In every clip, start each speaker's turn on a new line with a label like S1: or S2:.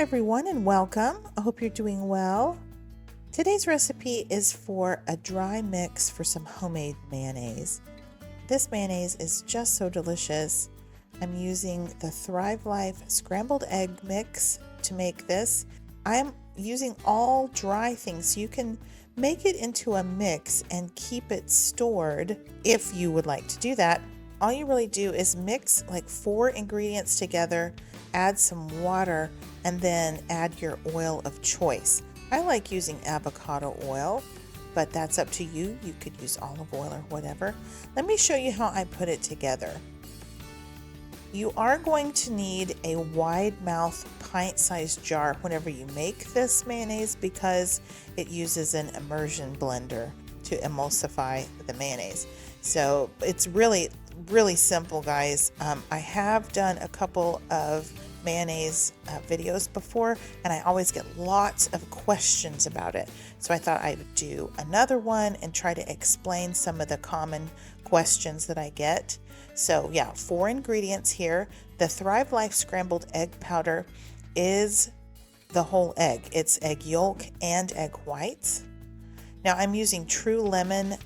S1: everyone, and welcome. I hope you're doing well. Today's recipe is for a dry mix for some homemade mayonnaise. This mayonnaise is just so delicious. I'm using the Thrive Life scrambled egg mix to make this. I'm using all dry things, so you can make it into a mix and keep it stored if you would like to do that. All you really do is mix like 4 ingredients together, add some water, and then add your oil of choice. I like using avocado oil, but that's up to you. You could use olive oil or whatever. Let me show you how I put it together. You are going to need a wide mouth pint-sized jar whenever you make this mayonnaise because it uses an immersion blender to emulsify the mayonnaise. So it's really simple, guys. I have done a couple of mayonnaise videos before, and I always get lots of questions about it. So I thought I would do another one and try to explain some of the common questions that I get. So yeah, 4 ingredients here. The Thrive Life scrambled egg powder is the whole egg. It's egg yolk and egg whites. Now I'm using True Lemon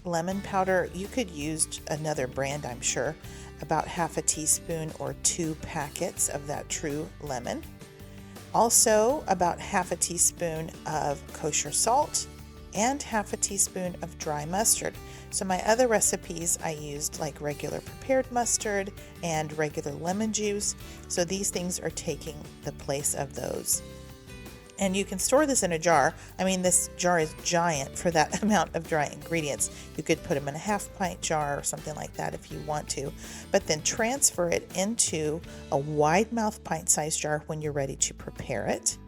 S1: powder. You could use another brand, I'm sure. About half a teaspoon or 2 packets of that True Lemon. Also about half a teaspoon of kosher salt and half a teaspoon of dry mustard. So my other recipes I used like regular prepared mustard and regular lemon juice. So these things are taking the place of those. And you can store this in a jar. I mean, this jar is giant for that amount of dry ingredients. You could put them in a half-pint jar or something like that if you want to. But then transfer it into a wide-mouth pint-sized jar when you're ready to prepare it.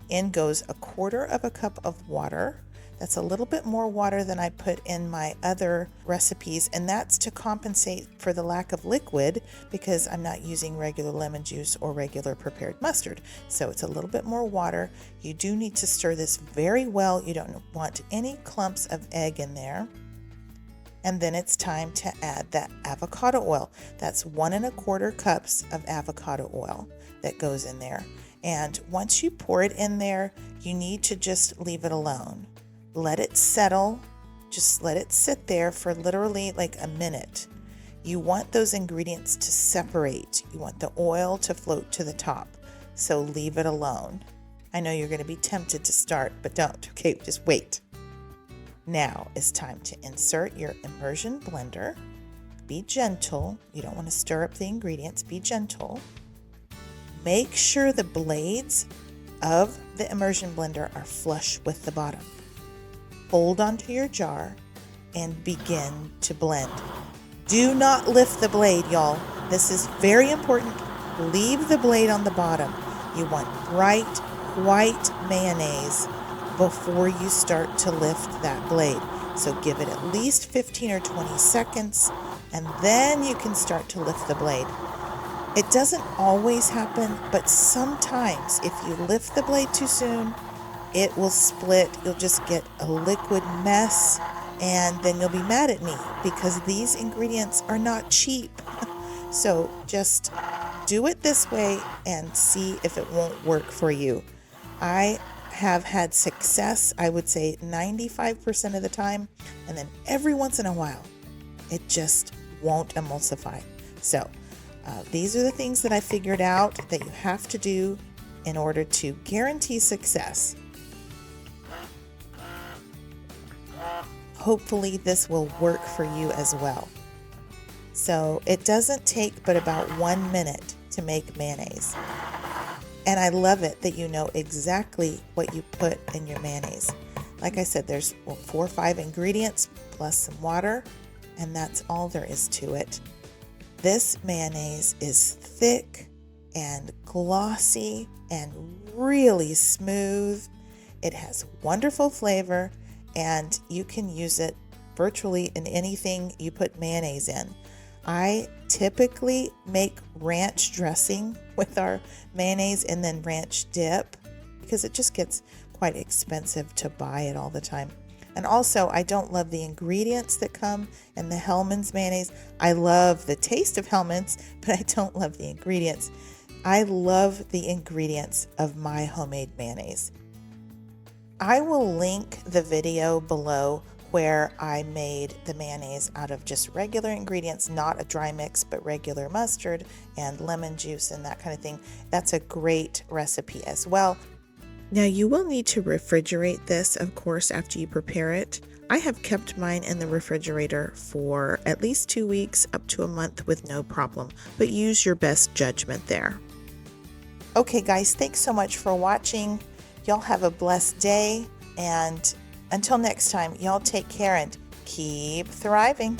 S1: In goes 1/4 cup of water. That's a little bit more water than I put in my other recipes, and that's to compensate for the lack of liquid because I'm not using regular lemon juice or regular prepared mustard. So it's a little bit more water. You do need to stir this very well. You don't want any clumps of egg in there. And then it's time to add that avocado oil. That's 1 1/4 cups of avocado oil that goes in there. And once you pour it in there, you need to just leave it alone. Let it settle, just let it sit there for literally like a minute. You want those ingredients to separate. You want the oil to float to the top, so leave it alone. I know you're going to be tempted to start, but don't, okay, just wait. Now it's time to insert your immersion blender. Be gentle, you don't want to stir up the ingredients, be gentle. Make sure the blades of the immersion blender are flush with the bottom. Hold onto your jar and begin to blend. Do not lift the blade, y'all. This is very important. Leave the blade on the bottom. You want bright white mayonnaise before you start to lift that blade. So give it at least 15 or 20 seconds, and then you can start to lift the blade. It doesn't always happen, but sometimes if you lift the blade too soon, it will split. You'll just get a liquid mess, and then you'll be mad at me because these ingredients are not cheap. So just do it this way and see if it won't work for you. I have had success, I would say 95% of the time, and then every once in a while, it just won't emulsify. So these are the things that I figured out that you have to do in order to guarantee success. Hopefully this will work for you as well. So it doesn't take but about 1 minute to make mayonnaise. And I love it that you know exactly what you put in your mayonnaise. Like I said, there's 4 or 5 ingredients plus some water, and that's all there is to it. This mayonnaise is thick and glossy and really smooth. It has wonderful flavor, and you can use it virtually in anything you put mayonnaise in. I typically make ranch dressing with our mayonnaise and then ranch dip because it just gets quite expensive to buy it all the time. And also, I don't love the ingredients that come in the Hellmann's mayonnaise. I love the taste of Hellmann's, but I don't love the ingredients. I love the ingredients of my homemade mayonnaise. I will link the video below where I made the mayonnaise out of just regular ingredients, not a dry mix, but regular mustard and lemon juice and that kind of thing. That's a great recipe as well. Now you will need to refrigerate this, of course, after you prepare it. I have kept mine in the refrigerator for at least 2 weeks, up to a month with no problem, but use your best judgment there. Okay guys, thanks so much for watching. Y'all have a blessed day, and until next time, y'all take care and keep thriving.